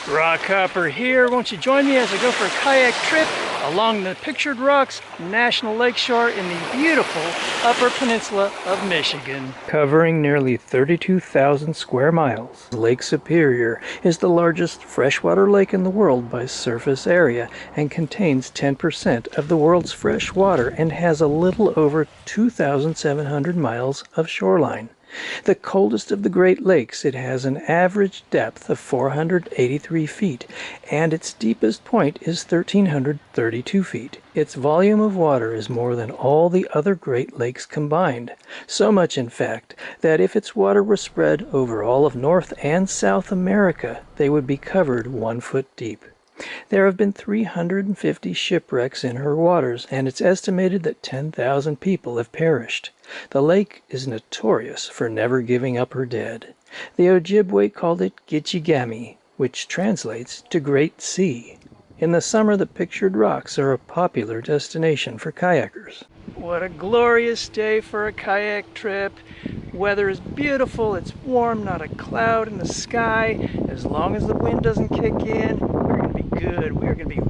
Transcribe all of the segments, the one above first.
Rock Hopper here. Won't you join me as I go for a kayak trip along the pictured rocks National Lakeshore in the beautiful Upper Peninsula of Michigan. Covering nearly 32,000 square miles, Lake Superior is the largest freshwater lake in the world by surface area and contains 10% of the world's fresh water and has a little over 2,700 miles of shoreline. The coldest of the Great Lakes, it has an average depth of 483 feet, and its deepest point is 1,332 feet. Its volume of water is more than all the other Great Lakes combined, so much in fact that if its water were spread over all of North and South America, they would be covered 1 foot deep. There have been 350 shipwrecks in her waters, and it's estimated that 10,000 people have perished. The lake is notorious for never giving up her dead. The Ojibwe called it Gitchigami, which translates to Great Sea. In the summer, the pictured rocks are a popular destination for kayakers. What a glorious day for a kayak trip. Weather is beautiful, it's warm, not a cloud in the sky. As long as the wind doesn't kick in, we're going to be good. We're going to be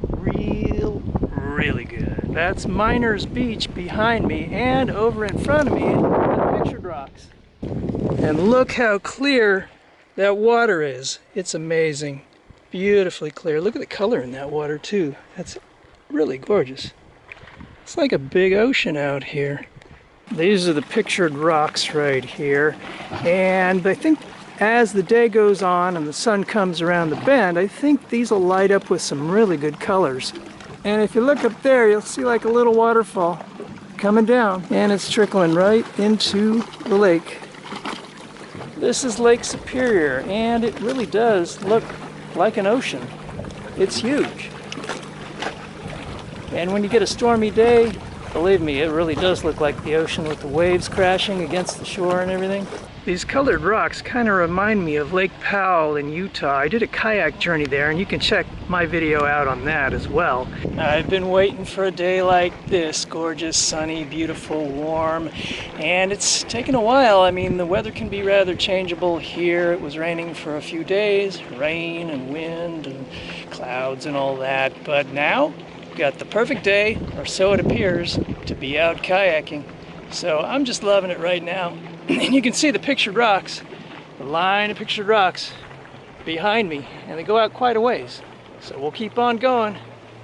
really good. That's Miners Beach behind me, and over in front of me, the pictured rocks. And look how clear that water is. It's amazing. Beautifully clear. Look at the color in that water too. That's really gorgeous. It's like a big ocean out here. These are the pictured rocks right here, and I think as the day goes on and the sun comes around the bend, I think these will light up with some really good colors. And if you look up there, you'll see like a little waterfall coming down, and it's trickling right into the lake. This is Lake Superior, and it really does look like an ocean. It's huge. And when you get a stormy day, believe me, it really does look like the ocean with the waves crashing against the shore and everything. These colored rocks kind of remind me of Lake Powell in Utah. I did a kayak journey there, and you can check my video out on that as well. I've been waiting for a day like this, gorgeous, sunny, beautiful, warm, and it's taken a while. I mean, the weather can be rather changeable here. It was raining for a few days, rain and wind and clouds and all that, but now got the perfect day, or so it appears, to be out kayaking. So I'm just loving it right now. And you can see the pictured rocks, the line of pictured rocks behind me, and they go out quite a ways. So we'll keep on going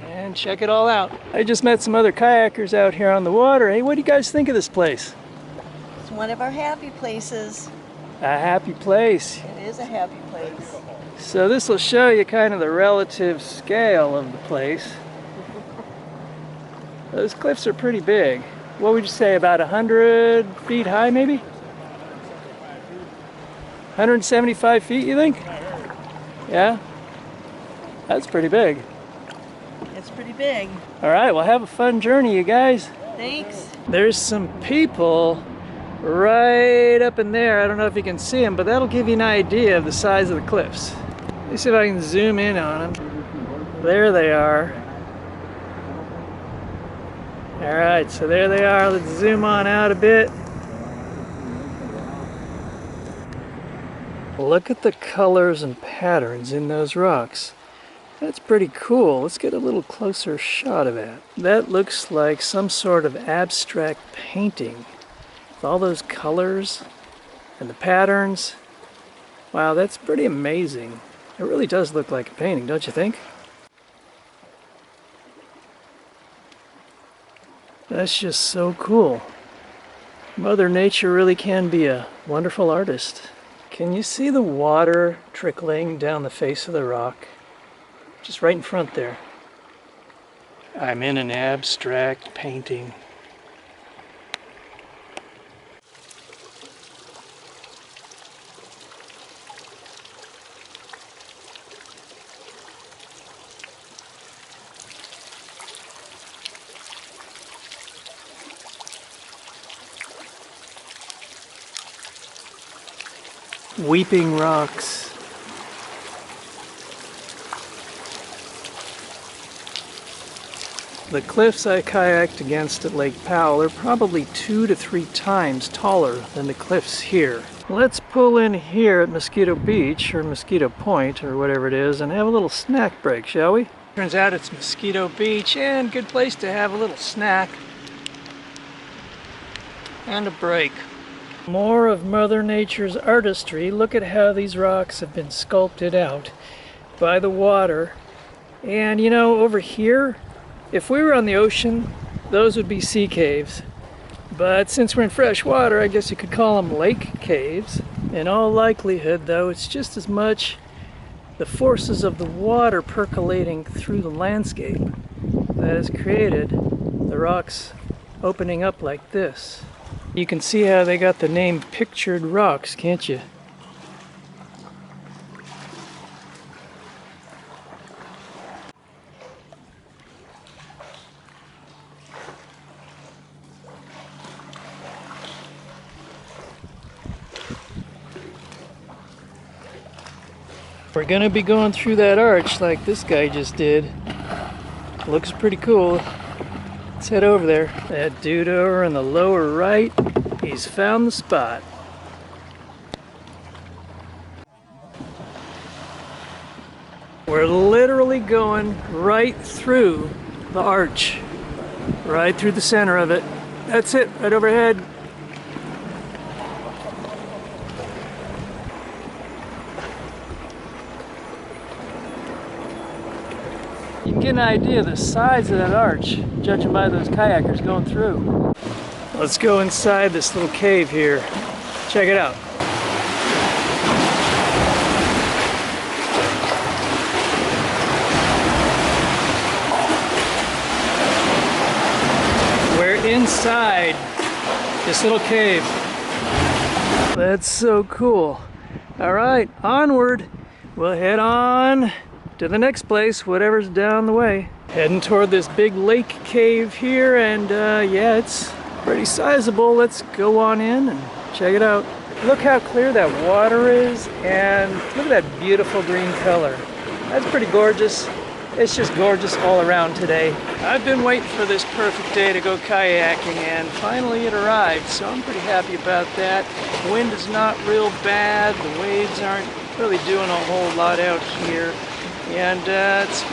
and check it all out. I just met some other kayakers out here on the water. Hey, what do you guys think of this place? It's one of our happy places. A happy place. It is a happy place. So this will show you kind of the relative scale of the place. Those cliffs are pretty big. What would you say, about 100 feet high maybe? 175 feet, you think? Yeah? That's pretty big. It's pretty big. All right, well, have a fun journey, you guys. Thanks. There's some people right up in there. I don't know if you can see them, but that'll give you an idea of the size of the cliffs. Let me see if I can zoom in on them. There they are. All right, so there they are. Let's zoom on out a bit. Look at the colors and patterns in those rocks. That's pretty cool. Let's get a little closer shot of that. That looks like some sort of abstract painting with all those colors and the patterns. Wow, that's pretty amazing. It really does look like a painting, don't you think? That's just so cool. Mother Nature really can be a wonderful artist. Can you see the water trickling down the face of the rock? Just right in front there. I'm in an abstract painting. Weeping rocks. The cliffs I kayaked against at Lake Powell are probably 2 to 3 times taller than the cliffs here. Let's pull in here at Mosquito Beach, or Mosquito Point, or whatever it is, and have a little snack break, shall we? Turns out it's Mosquito Beach, and good place to have a little snack and a break. More of Mother Nature's artistry. Look at how these rocks have been sculpted out by the water. And you know, over here, if we were on the ocean, those would be sea caves. But since we're in fresh water, I guess you could call them lake caves. In all likelihood, though, it's just as much the forces of the water percolating through the landscape that has created the rocks opening up like this. You can see how they got the name Pictured Rocks, can't you? We're gonna be going through that arch like this guy just did. Looks pretty cool. Let's head over there. That dude over in the lower right, he's found the spot. We're literally going right through the arch. Right through the center of it. That's it, right overhead. You can get an idea of the size of that arch, judging by those kayakers going through. Let's go inside this little cave here. Check it out. We're inside this little cave. That's so cool. All right, onward. We'll head on to the next place, whatever's down the way. Heading toward this big lake cave here, and yeah, it's pretty sizable. Let's go on in and check it out. Look how clear that water is, and look at that beautiful green color. That's pretty gorgeous. It's just gorgeous all around today. I've been waiting for this perfect day to go kayaking, and finally it arrived, so I'm pretty happy about that. Wind is not real bad. The waves aren't really doing a whole lot out here. And it's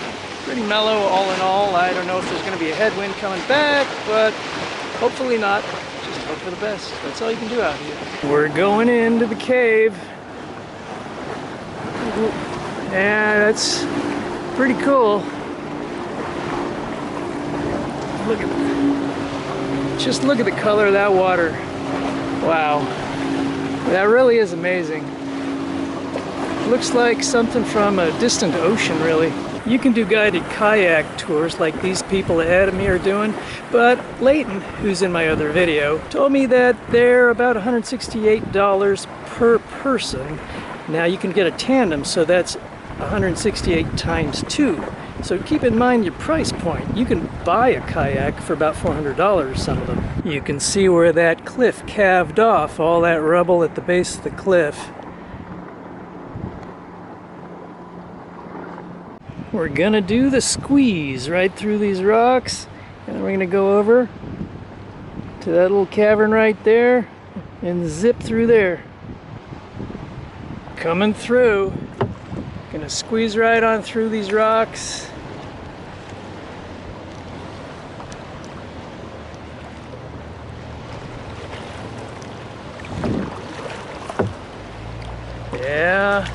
pretty mellow all in all. I don't know if there's going to be a headwind coming back, but hopefully not. Just hope for the best. That's all you can do out here. We're going into the cave. Yeah, that's pretty cool. Just look at the color of that water. Wow. That really is amazing. Looks like something from a distant ocean, really. You can do guided kayak tours like these people ahead of me are doing, but Leighton, who's in my other video, told me that they're about $168 per person. Now you can get a tandem, so that's 168 times 2. So keep in mind your price point. You can buy a kayak for about $400, some of them. You can see where that cliff calved off, all that rubble at the base of the cliff. We're gonna do the squeeze right through these rocks, and then we're gonna go over to that little cavern right there and zip through there. Coming through. Gonna squeeze right on through these rocks. Yeah,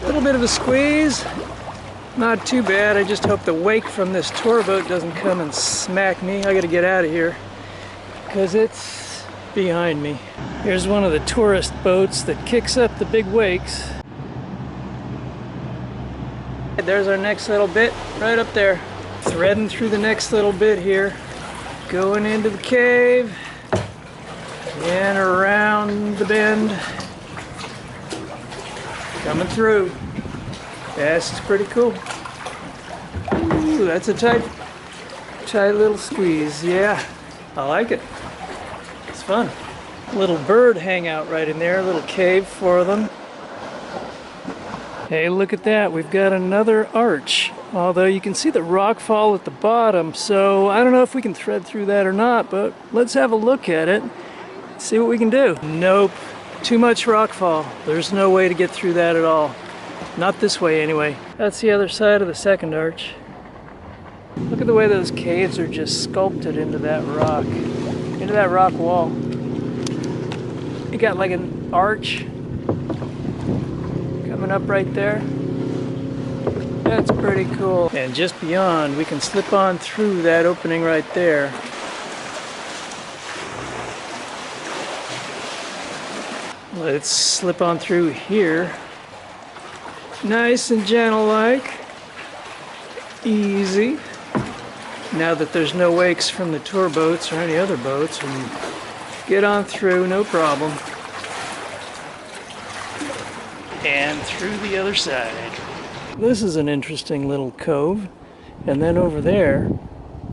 a little bit of a squeeze. Not too bad. I just hope the wake from this tour boat doesn't come and smack me. I gotta get out of here because it's behind me. Here's one of the tourist boats that kicks up the big wakes. There's our next little bit right up there. Threading through the next little bit here. Going into the cave and around the bend. Coming through. Yes, it's pretty cool. Ooh, that's a tight little squeeze. Yeah, I like it. It's fun. Little bird hangout right in there, a little cave for them. Hey, look at that. We've got another arch. Although you can see the rock fall at the bottom, so I don't know if we can thread through that or not, but let's have a look at it. See what we can do. Nope. Too much rockfall. There's no way to get through that at all. Not this way anyway. That's the other side of the second arch. Look at the way those caves are just sculpted into that rock wall. You got like an arch coming up right there. That's pretty cool. And just beyond, we can slip on through that opening right there. Let's slip on through here. Nice and gentle-like. Easy. Now that there's no wakes from the tour boats or any other boats, we can get on through, no problem. And through the other side. This is an interesting little cove. And then over there,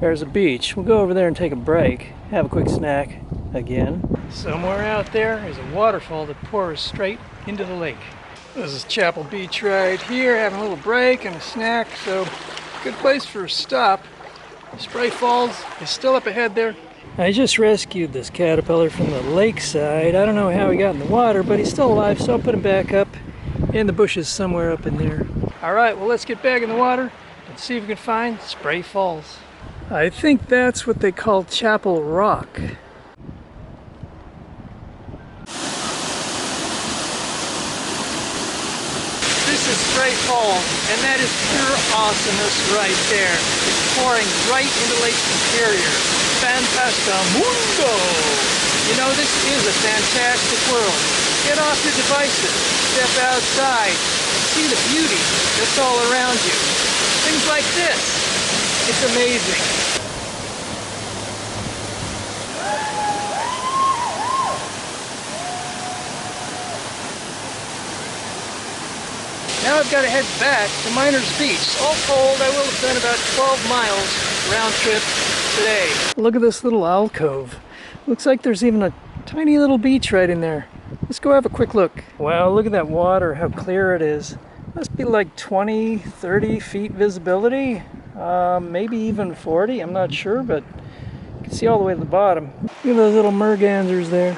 there's a beach. We'll go over there and take a break. Have a quick snack again. Somewhere out there is a waterfall that pours straight into the lake. This is Chapel Beach right here, having a little break and a snack, so good place for a stop. Spray Falls is still up ahead there. I just rescued this caterpillar from the lakeside. I don't know how he got in the water, but he's still alive, so I'll put him back up in the bushes somewhere up in there. All right, well, let's get back in the water and see if we can find Spray Falls. I think that's what they call Chapel Rock. This is Spray Falls, and that is pure awesomeness right there. It's pouring right into Lake Superior. Fantastamundo! You know, this is a fantastic world. Get off your devices, step outside, and see the beauty that's all around you. Things like this. It's amazing. Now I've got to head back to Miners Beach. All told, I will have done about 12 miles round trip today. Look at this little alcove. Looks like there's even a tiny little beach right in there. Let's go have a quick look. Wow, look at that water, how clear it is. Must be like 20, 30 feet visibility. Maybe even 40, I'm not sure, but you can see all the way to the bottom. Look at those little mergansers there.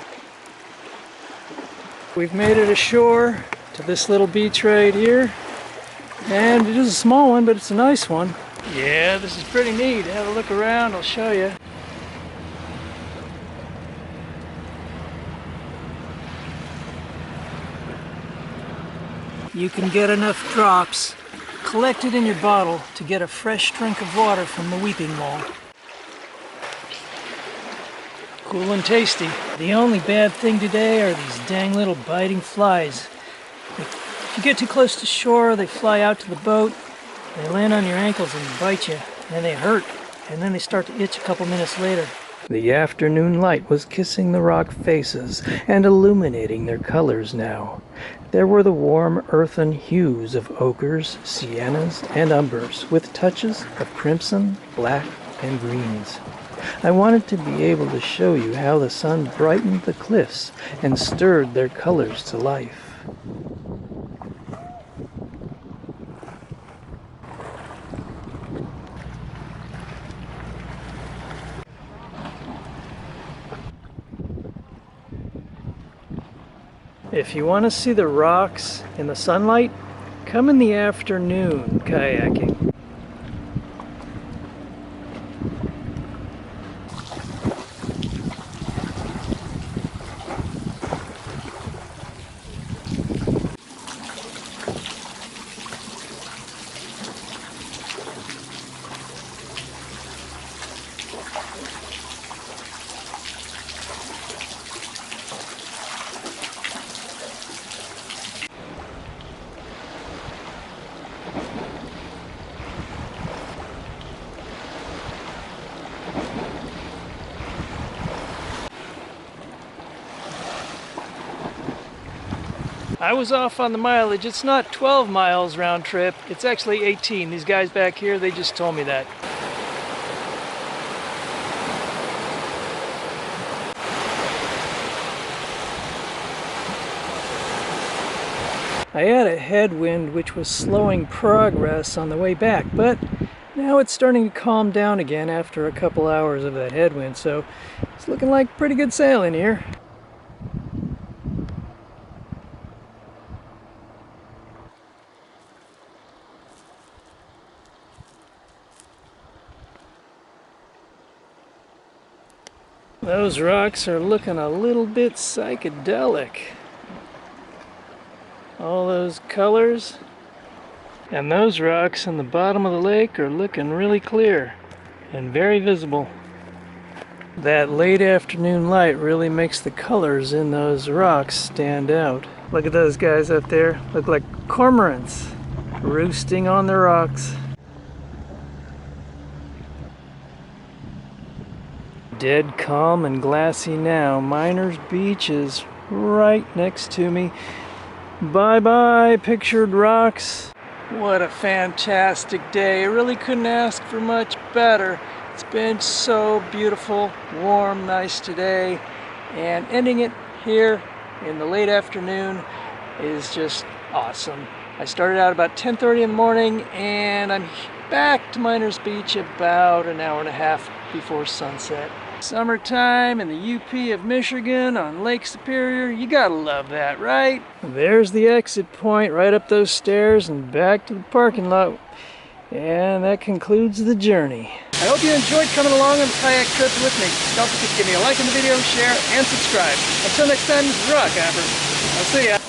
We've made it ashore to this little beach right here, and it is a small one, but it's a nice one. Yeah, this is pretty neat. Have a look around, I'll show you. You can get enough drops collected in your bottle to get a fresh drink of water from the weeping wall. Cool and tasty. The only bad thing today are these dang little biting flies. If you get too close to shore, they fly out to the boat, they land on your ankles and bite you, and they hurt, and then they start to itch a couple minutes later. The afternoon light was kissing the rock faces and illuminating their colors now. There were the warm earthen hues of ochres, siennas, and umbers, with touches of crimson, black, and greens. I wanted to be able to show you how the sun brightened the cliffs and stirred their colors to life. If you want to see the rocks in the sunlight, come in the afternoon kayaking. I was off on the mileage. It's not 12 miles round trip, it's actually 18. These guys back here, they just told me that. I had a headwind which was slowing progress on the way back, but now it's starting to calm down again after a couple hours of that headwind, so it's looking like pretty good sailing here. Those rocks are looking a little bit psychedelic. All those colors. And those rocks in the bottom of the lake are looking really clear and very visible. That late afternoon light really makes the colors in those rocks stand out. Look at those guys up there. Look like cormorants roosting on the rocks. Dead calm and glassy now. Miners Beach is right next to me. Bye-bye, pictured rocks. What a fantastic day. I really couldn't ask for much better. It's been so beautiful, warm, nice today. And ending it here in the late afternoon is just awesome. I started out about 10:30 in the morning and I'm back to Miners Beach about an hour and a half before sunset. Summertime in the UP of Michigan on Lake Superior, you gotta love that, right? There's the exit point right up those stairs and back to the parking lot. And that concludes the journey. I hope you enjoyed coming along on the kayak trip with me. Don't forget to give me a like on the video, share, and subscribe. Until next time, this is Rock Apper. I'll see ya.